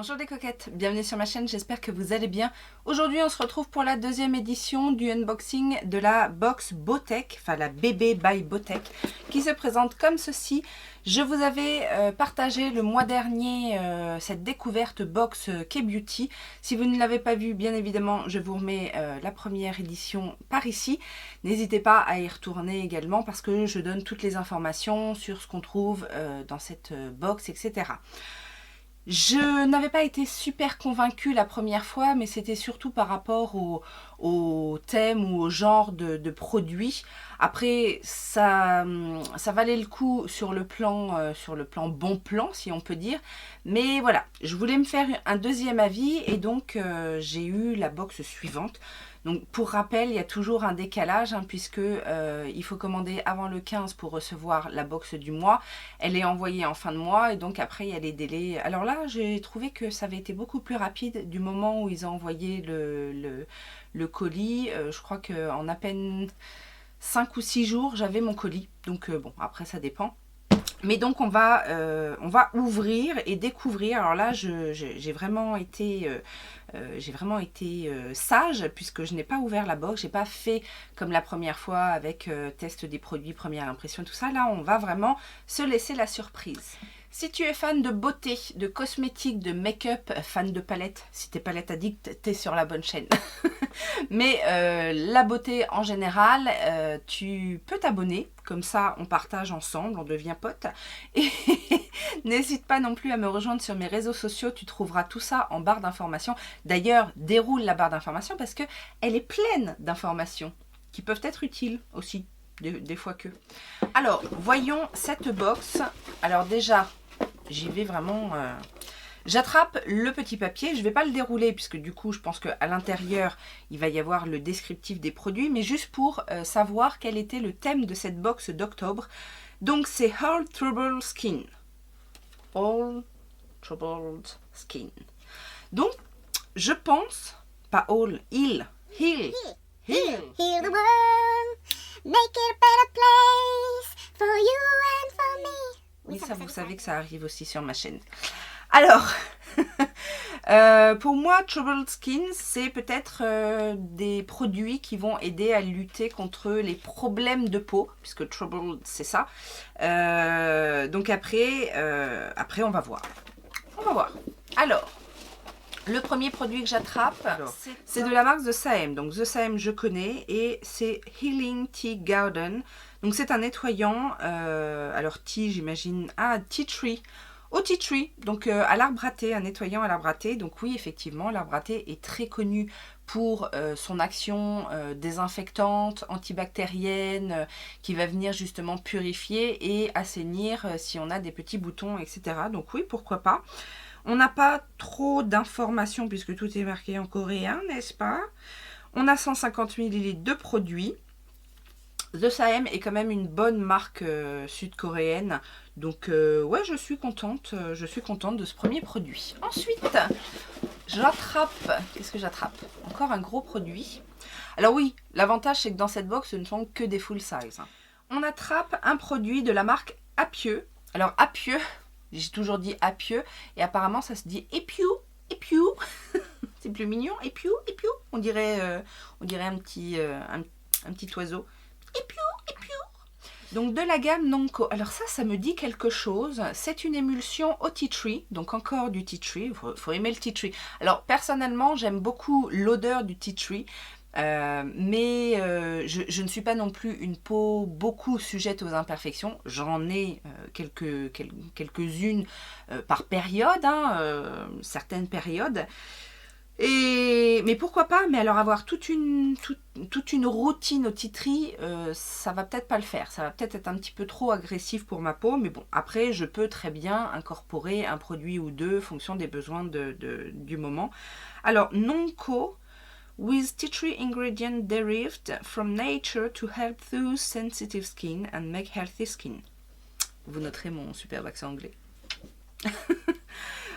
Bonjour les coquettes, bienvenue sur ma chaîne, j'espère que vous allez bien. Aujourd'hui on se retrouve pour la deuxième édition du unboxing de la box Botech, enfin la BB by Botech, qui se présente comme ceci. Je vous avais partagé le mois dernier cette découverte box K-Beauty. Si vous ne l'avez pas vue, bien évidemment, je vous remets la première édition par ici. N'hésitez pas à y retourner également parce que je donne toutes les informations sur ce qu'on trouve dans cette box, etc. Je n'avais pas été super convaincue la première fois, mais c'était surtout par rapport au thème ou au genre de produit. Après, ça valait le coup sur le plan bon plan, si on peut dire. Mais voilà, je voulais me faire un deuxième avis et donc j'ai eu la box suivante. Donc pour rappel, il y a toujours un décalage puisque il faut commander avant le 15 pour recevoir la box du mois. Elle est envoyée en fin de mois et donc après il y a les délais. Alors là, j'ai trouvé que ça avait été beaucoup plus rapide du moment où ils ont envoyé le colis. Je crois qu'en à peine 5 ou 6 jours, j'avais mon colis. Donc bon, après ça dépend. Mais donc on va ouvrir et découvrir. Alors là, j'ai vraiment été sage puisque je n'ai pas ouvert la box. J'ai pas fait comme la première fois avec test des produits, première impression, tout ça. Là, on va vraiment se laisser la surprise. Si tu es fan de beauté, de cosmétiques, de make-up, fan de palette, si t'es palette addict, t'es sur la bonne chaîne. Mais la beauté en général, tu peux t'abonner, comme ça on partage ensemble, on devient potes. Et n'hésite pas non plus à me rejoindre sur mes réseaux sociaux, tu trouveras tout ça en barre d'informations. D'ailleurs, déroule la barre d'informations parce que elle est pleine d'informations qui peuvent être utiles aussi, des fois que. Alors, voyons cette box. Alors déjà, j'y vais vraiment... J'attrape le petit papier, je ne vais pas le dérouler puisque du coup je pense qu'à l'intérieur il va y avoir le descriptif des produits, mais juste pour savoir quel était le thème de cette box d'octobre. Donc c'est All Troubled Skin. All Troubled Skin. Donc je pense, pas all, heal. Heal the world, make it a better place for you and for me. Oui, ça vous savez que ça arrive aussi sur ma chaîne. Alors, pour moi, Troubled Skin, c'est peut-être des produits qui vont aider à lutter contre les problèmes de peau, puisque Troubled, c'est ça. Donc après, on va voir. On va voir. Alors, le premier produit que j'attrape, c'est de la marque The Saem. Donc The Saem, je connais, et c'est Healing Tea Garden. Donc c'est un nettoyant, alors tea, j'imagine, tea tree. Au tea tree, donc à l'arbre à thé, un nettoyant à l'arbre à thé. Donc oui, effectivement, l'arbre à thé est très connu pour son action désinfectante, antibactérienne, qui va venir justement purifier et assainir si on a des petits boutons, etc. Donc oui, pourquoi pas. On n'a pas trop d'informations puisque tout est marqué en coréen, n'est-ce pas? On a 150 ml de produits. The Saem est quand même une bonne marque sud-coréenne. Donc ouais, je suis contente de ce premier produit. Ensuite, j'attrape, qu'est-ce que j'attrape? Encore un gros produit. Alors oui, l'avantage c'est que dans cette box, ce ne sont que des full size. On attrape un produit de la marque Apieux. Alors Apieux, j'ai toujours dit Apieux, et apparemment ça se dit Epiou, Epiou. C'est plus mignon, Epiou, Epiou. On dirait un petit oiseau. Epiou, Epiou. Donc de la gamme Nonco. Alors ça me dit quelque chose. C'est une émulsion au tea tree, donc encore du tea tree. Faut aimer le tea tree. Alors personnellement, j'aime beaucoup l'odeur du tea tree. Mais je ne suis pas non plus une peau beaucoup sujette aux imperfections. J'en ai quelques-unes par période, certaines périodes. Mais pourquoi pas? Mais alors avoir toute une routine au tea tree, ça va peut-être pas le faire. Ça va peut-être être un petit peu trop agressif pour ma peau. Mais bon, après, je peux très bien incorporer un produit ou deux en fonction des besoins du moment. Alors, Nonco, with tea tree ingredient derived from nature to help those sensitive skin and make healthy skin. Vous noterez mon superbe accent anglais.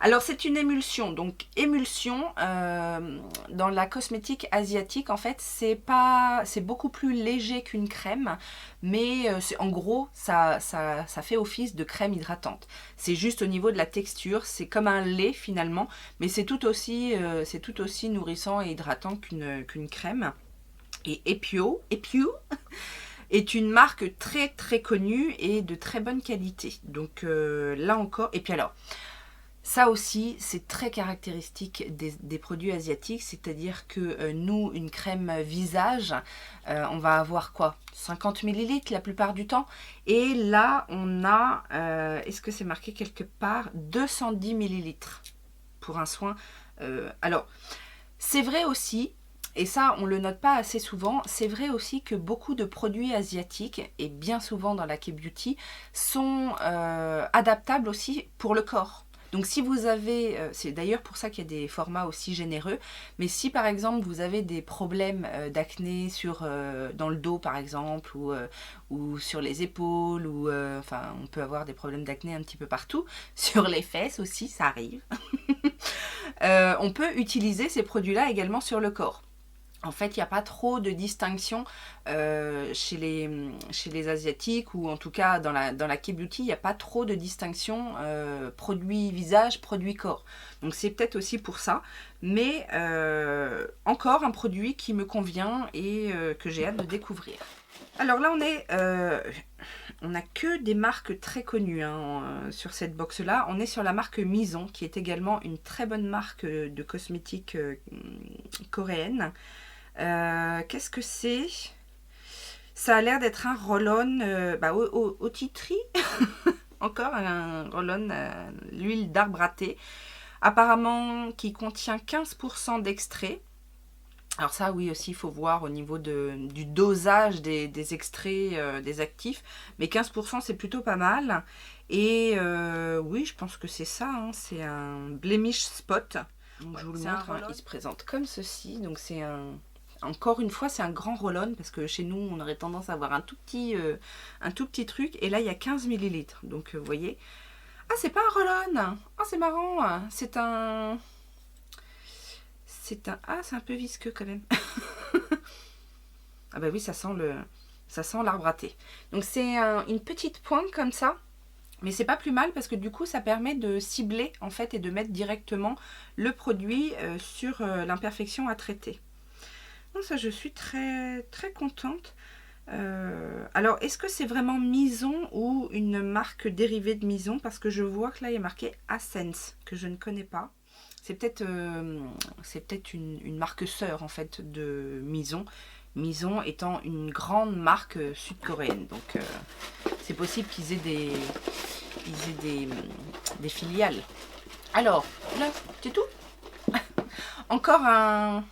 Alors c'est une émulsion, donc émulsion dans la cosmétique asiatique en fait c'est beaucoup plus léger qu'une crème, mais en gros ça fait office de crème hydratante. C'est juste au niveau de la texture, c'est comme un lait finalement, mais c'est tout aussi nourrissant et hydratant qu'une crème. Et Epio est une marque très très connue et de très bonne qualité. Donc là encore, et puis alors ça aussi, c'est très caractéristique des produits asiatiques, c'est-à-dire que nous, une crème visage, on va avoir quoi, 50 ml la plupart du temps. Et là, on a, est-ce que c'est marqué quelque part, 210 ml pour un soin. Alors, c'est vrai aussi, et ça, on ne le note pas assez souvent, c'est vrai aussi que beaucoup de produits asiatiques, et bien souvent dans la K-Beauty, sont adaptables aussi pour le corps. Donc si vous avez, c'est d'ailleurs pour ça qu'il y a des formats aussi généreux, mais si par exemple vous avez des problèmes d'acné dans le dos par exemple, ou sur les épaules, ou enfin on peut avoir des problèmes d'acné un petit peu partout, sur les fesses aussi, ça arrive, on peut utiliser ces produits-là également sur le corps. En fait, il n'y a pas trop de distinction chez les Asiatiques, ou en tout cas dans la K-Beauty, il n'y a pas trop de distinction produit visage, produit corps. Donc c'est peut-être aussi pour ça, mais encore un produit qui me convient et que j'ai hâte de découvrir. Alors là, on n'a que des marques très connues sur cette box-là. On est sur la marque Mison, qui est également une très bonne marque de cosmétiques coréenne. Qu'est-ce que c'est? Ça a l'air d'être un roll-on au titri. Encore un roll-on, l'huile d'arbre à thé. Apparemment qui contient 15% d'extrait. Alors ça oui aussi il faut voir au niveau du dosage des extraits des actifs. Mais 15% c'est plutôt pas mal. Et oui je pense que c'est ça. C'est un blemish spot. Donc, je vous le montre. Il se présente comme ceci. Donc c'est un... Encore une fois, c'est un grand roll-on parce que chez nous, on aurait tendance à avoir un tout petit truc. Et là, il y a 15 ml. Donc, vous voyez. Ah, c'est pas un roll-on. Ah, c'est marrant. C'est un... Ah, c'est un peu visqueux quand même. Ah bah oui, ça sent l'arbre à thé. Donc, c'est une petite pointe comme ça. Mais c'est pas plus mal parce que du coup, ça permet de cibler en fait et de mettre directement le produit sur l'imperfection à traiter. Donc ça, je suis très très contente. Alors, est-ce que c'est vraiment Mison ou une marque dérivée de Mison? Parce que je vois que là, il y a marqué Ascens, que je ne connais pas. C'est peut-être une marque sœur, en fait, de Mison. Mison étant une grande marque sud-coréenne. Donc, c'est possible qu'ils aient des filiales. Alors, là, c'est tout. Encore un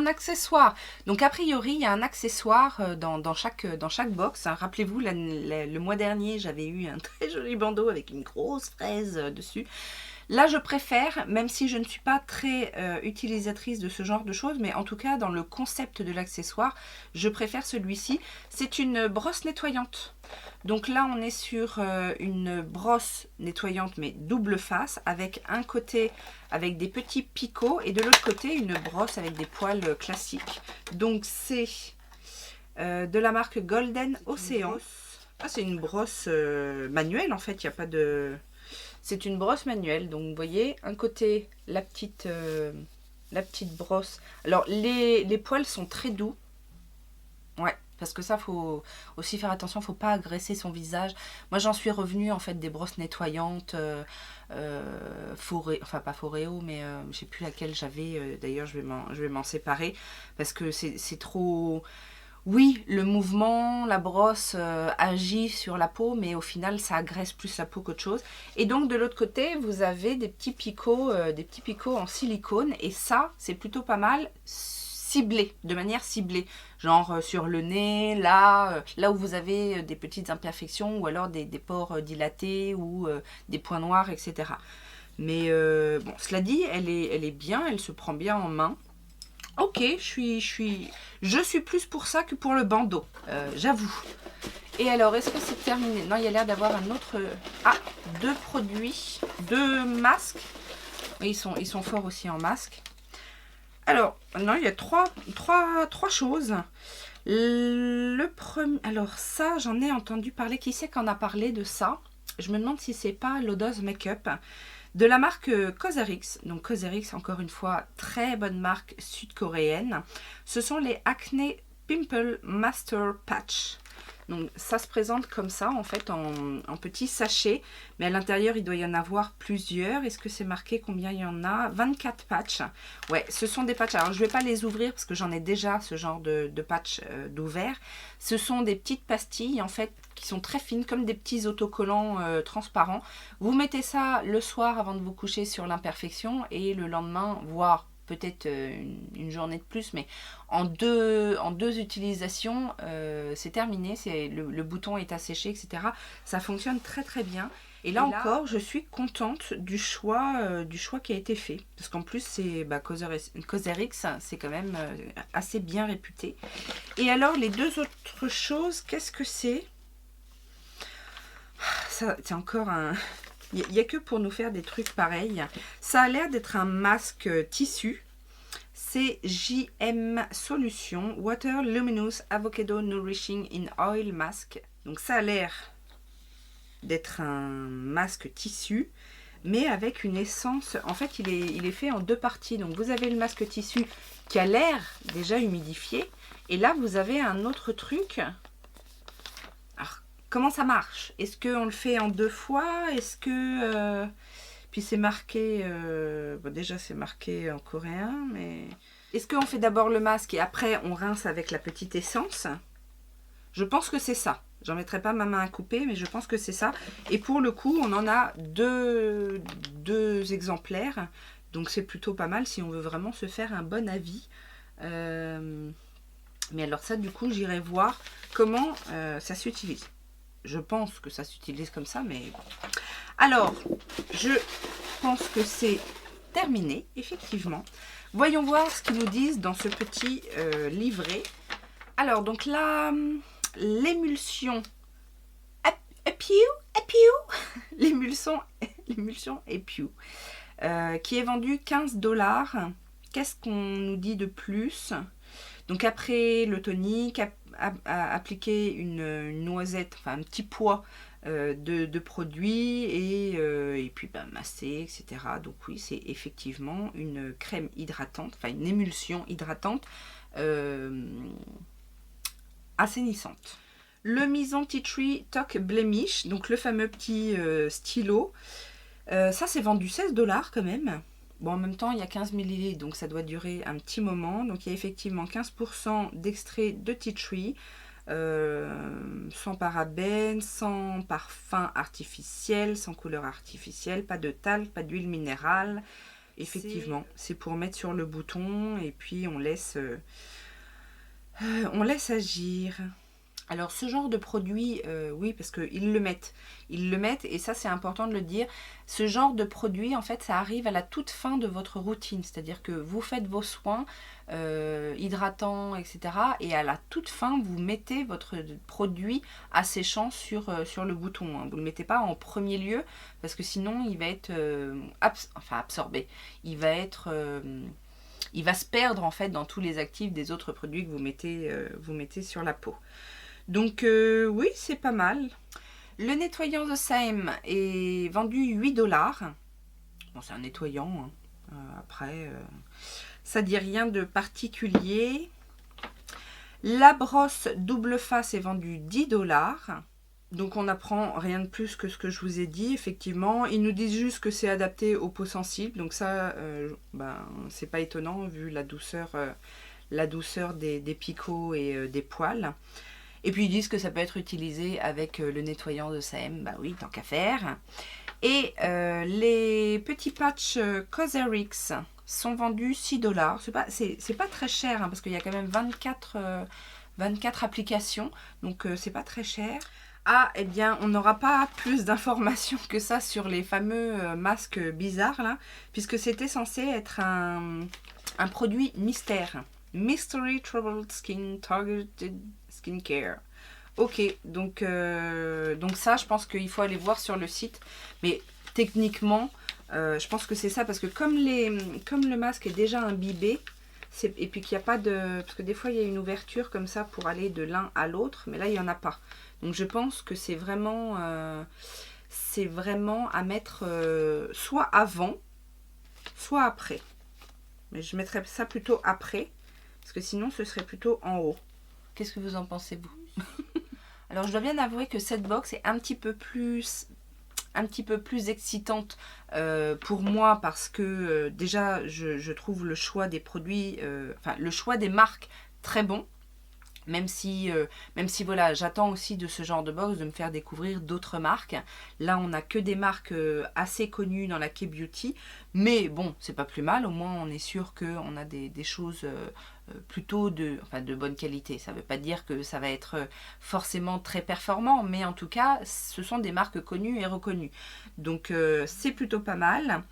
accessoire. Donc a priori il y a un accessoire dans chaque box. Rappelez-vous, le mois dernier j'avais eu un très joli bandeau avec une grosse fraise dessus. Là je préfère, même si je ne suis pas très utilisatrice de ce genre de choses, mais en tout cas dans le concept de l'accessoire, je préfère celui-ci. C'est une brosse nettoyante. Donc là on est sur une brosse nettoyante mais double face, avec un côté avec des petits picots et de l'autre côté une brosse avec des poils classiques. Donc c'est de la marque Golden Ocean. Ah, c'est une brosse manuelle en fait, il n'y a pas de... C'est une brosse manuelle, donc vous voyez, un côté la petite brosse. Alors les poils sont très doux. Ouais, parce que ça, faut aussi faire attention, faut pas agresser son visage. Moi, j'en suis revenue en fait des brosses nettoyantes, enfin pas Foreo, mais je sais plus laquelle j'avais. D'ailleurs, je vais m'en séparer parce que c'est trop. Oui, le mouvement, la brosse agit sur la peau, mais au final, ça agresse plus la peau qu'autre chose. Et donc, de l'autre côté, vous avez des petits picots en silicone. Et ça, c'est plutôt pas mal ciblé, de manière ciblée. Genre sur le nez, là où vous avez des petites imperfections, ou alors des pores dilatés, ou des points noirs, etc. Mais bon, cela dit, elle est bien, elle se prend bien en main. Ok, je suis plus pour ça que pour le bandeau, j'avoue. Et alors, est-ce que c'est terminé? Non, il y a l'air d'avoir un autre... Ah, 2 produits, 2 masques. Oui, ils sont forts aussi en masque. Alors, non, il y a trois choses. Le premier, alors ça, j'en ai entendu parler. Qui c'est qu'en a parlé de ça? Je me demande si c'est pas Lodos Makeup de la marque Cosrx. Donc Cosrx, encore une fois, très bonne marque sud-coréenne. Ce sont les Acne Pimple Master Patch. Donc ça se présente comme ça en fait en petits sachets, mais à l'intérieur il doit y en avoir plusieurs. Est-ce que c'est marqué combien il y en a? 24 patchs. Ouais, ce sont des patchs. Alors je ne vais pas les ouvrir parce que j'en ai déjà ce genre de patch d'ouvert. Ce sont des petites pastilles en fait qui sont très fines, comme des petits autocollants transparents. Vous mettez ça le soir avant de vous coucher sur l'imperfection et le lendemain, voire peut-être une journée de plus, mais en deux utilisations, c'est terminé, le bouton est asséché, etc. Ça fonctionne très très bien. Et là encore, je suis contente du choix qui a été fait. Parce qu'en plus, c'est Cosrx, c'est quand même assez bien réputé. Et alors, les 2 autres choses, qu'est-ce que c'est? Ça, c'est encore un... Il n'y a que pour nous faire des trucs pareils. Ça a l'air d'être un masque tissu. C'est JM Solution Water Luminous Avocado Nourishing in Oil Mask. Donc ça a l'air d'être un masque tissu, mais avec une essence. En fait, il est fait en 2 parties. Donc vous avez le masque tissu qui a l'air déjà humidifié. Et là, vous avez un autre truc. Alors, comment ça marche? Est-ce qu'on le fait en 2 fois? Est-ce que... Puis c'est marqué... Bon, déjà, c'est marqué en coréen, mais... Est-ce qu'on fait d'abord le masque et après, on rince avec la petite essence? Je pense que c'est ça. J'en mettrai pas ma main à couper, mais je pense que c'est ça. Et pour le coup, on en a deux exemplaires. Donc c'est plutôt pas mal si on veut vraiment se faire un bon avis. Mais alors ça, du coup, j'irai voir comment ça s'utilise. Je pense que ça s'utilise comme ça, mais bon. Alors, je pense que c'est terminé, effectivement. Voyons voir ce qu'ils nous disent dans ce petit livret. Alors, donc là, l'émulsion l'émulsion Epiou, qui est vendue 15 $. Qu'est-ce qu'on nous dit de plus? Donc après le tonique, appliquer une noisette, enfin un petit pois de produits et puis masser, etc. Donc oui, c'est effectivement une crème hydratante, enfin une émulsion hydratante assainissante. Le Mison Tea Tree Talk Blemish, donc le fameux petit stylo. Ça, c'est vendu 16 $ quand même. Bon, en même temps, il y a 15 ml, donc ça doit durer un petit moment. Donc, il y a effectivement 15% d'extrait de tea tree, sans parabènes, sans parfum artificiel, sans couleur artificielle, pas de talc, pas d'huile minérale. Effectivement, c'est pour mettre sur le bouton et puis on laisse agir. Alors ce genre de produit, oui, parce qu'ils le mettent et ça c'est important de le dire, ce genre de produit en fait ça arrive à la toute fin de votre routine, c'est-à-dire que vous faites vos soins hydratants, etc. et à la toute fin vous mettez votre produit asséchant sur le bouton, hein. Vous ne le mettez pas en premier lieu parce que sinon il va être absorbé, il va se perdre en fait dans tous les actifs des autres produits que vous mettez sur la peau. Donc oui, c'est pas mal. Le nettoyant The Same est vendu 8 $. Bon, c'est un nettoyant, hein. Après, ça dit rien de particulier. La brosse double face est vendue 10 $. Donc on n'apprend rien de plus que ce que je vous ai dit. Effectivement, ils nous disent juste que c'est adapté aux peaux sensibles. Donc ça, c'est pas étonnant vu la douceur des picots et des poils. Et puis ils disent que ça peut être utilisé avec le nettoyant de Same, bah oui, tant qu'à faire. Et les petits patchs Cosrx sont vendus 6 $. C'est pas très cher, hein, parce qu'il y a quand même 24 applications, donc c'est pas très cher. Ah, eh bien, on n'aura pas plus d'informations que ça sur les fameux masques bizarres, là, puisque c'était censé être un produit mystère. Mystery Troubled Skin Targeted Skincare. Ok, donc ça, je pense qu'il faut aller voir sur le site. Mais techniquement, je pense que c'est ça. Parce que comme le masque est déjà imbibé, et puis qu'il n'y a pas de... Parce que des fois, il y a une ouverture comme ça pour aller de l'un à l'autre. Mais là, il n'y en a pas. Donc je pense que c'est vraiment à mettre soit avant, soit après. Mais je mettrais ça plutôt après. Parce que sinon, ce serait plutôt en haut. Qu'est-ce que vous en pensez, vous? Alors, je dois bien avouer que cette box est un petit peu plus excitante pour moi parce que déjà, je trouve le choix des produits, le choix des marques très bon. Même si voilà, j'attends aussi de ce genre de box de me faire découvrir d'autres marques. Là, on n'a que des marques assez connues dans la K-Beauty. Mais bon, c'est pas plus mal. Au moins, on est sûr qu'on a des choses plutôt de bonne qualité. Ça ne veut pas dire que ça va être forcément très performant. Mais en tout cas, ce sont des marques connues et reconnues. Donc, c'est plutôt pas mal.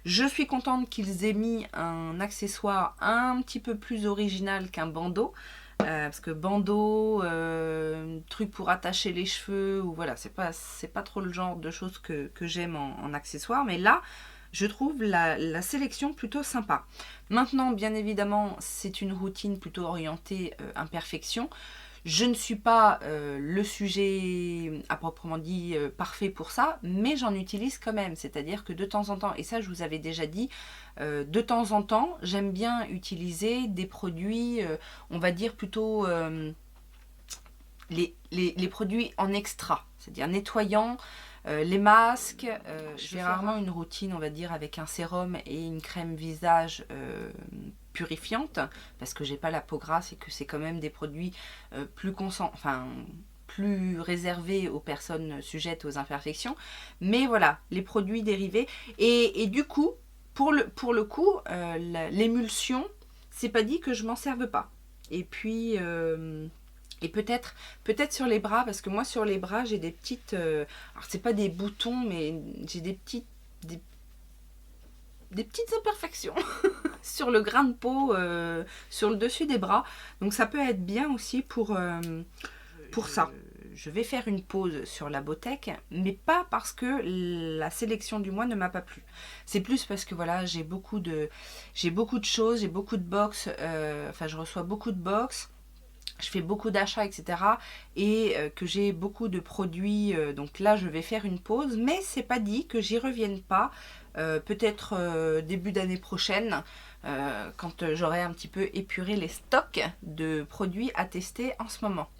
Je suis contente qu'ils aient mis un accessoire un petit peu plus original qu'un bandeau. Parce que bandeau, truc pour attacher les cheveux, ou voilà, c'est pas trop le genre de choses que j'aime en accessoires. Mais là, je trouve la sélection plutôt sympa. Maintenant, bien évidemment, c'est une routine plutôt orientée imperfection. Je ne suis pas le sujet à proprement dit parfait pour ça, mais j'en utilise quand même. C'est-à-dire que de temps en temps, et ça je vous avais déjà dit, de temps en temps, j'aime bien utiliser des produits, on va dire plutôt les produits en extra, c'est-à-dire nettoyants, les masques. Je fais rarement une routine, on va dire, avec un sérum et une crème visage purifiante, parce que j'ai pas la peau grasse et que c'est quand même des produits plus réservés aux personnes sujettes aux imperfections. Mais voilà, les produits dérivés. Et du coup, pour le coup, l'émulsion, c'est pas dit que je m'en serve pas. Et puis... et peut-être sur les bras, parce que moi sur les bras j'ai des petites... alors c'est pas des boutons, mais j'ai des petites imperfections sur le grain de peau, sur le dessus des bras. Donc ça peut être bien aussi pour ça. Je vais faire une pause sur la Botech, mais pas parce que la sélection du mois ne m'a pas plu. C'est plus parce que voilà, j'ai beaucoup de choses, j'ai beaucoup de box, je reçois beaucoup de box. Je fais beaucoup d'achats, etc. Et que j'ai beaucoup de produits. Donc là, je vais faire une pause. Mais c'est pas dit que j'y revienne pas. Peut-être début d'année prochaine. Quand j'aurai un petit peu épuré les stocks de produits à tester en ce moment.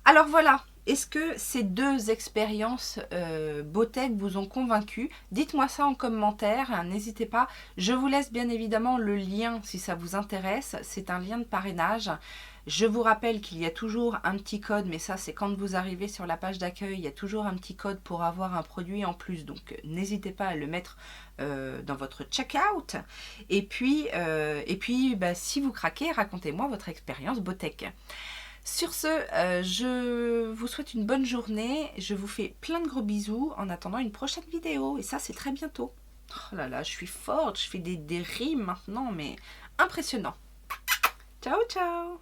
Alors voilà. Est-ce que ces deux expériences Botech vous ont convaincu? Dites-moi ça en commentaire, n'hésitez pas. Je vous laisse bien évidemment le lien si ça vous intéresse. C'est un lien de parrainage. Je vous rappelle qu'il y a toujours un petit code, mais ça c'est quand vous arrivez sur la page d'accueil, il y a toujours un petit code pour avoir un produit en plus. Donc n'hésitez pas à le mettre dans votre checkout. Et puis si vous craquez, racontez-moi votre expérience Botech. Sur ce, je vous souhaite une bonne journée. Je vous fais plein de gros bisous en attendant une prochaine vidéo. Et ça, c'est très bientôt. Oh là là, je suis forte. Je fais des rimes maintenant, mais impressionnant. Ciao, ciao!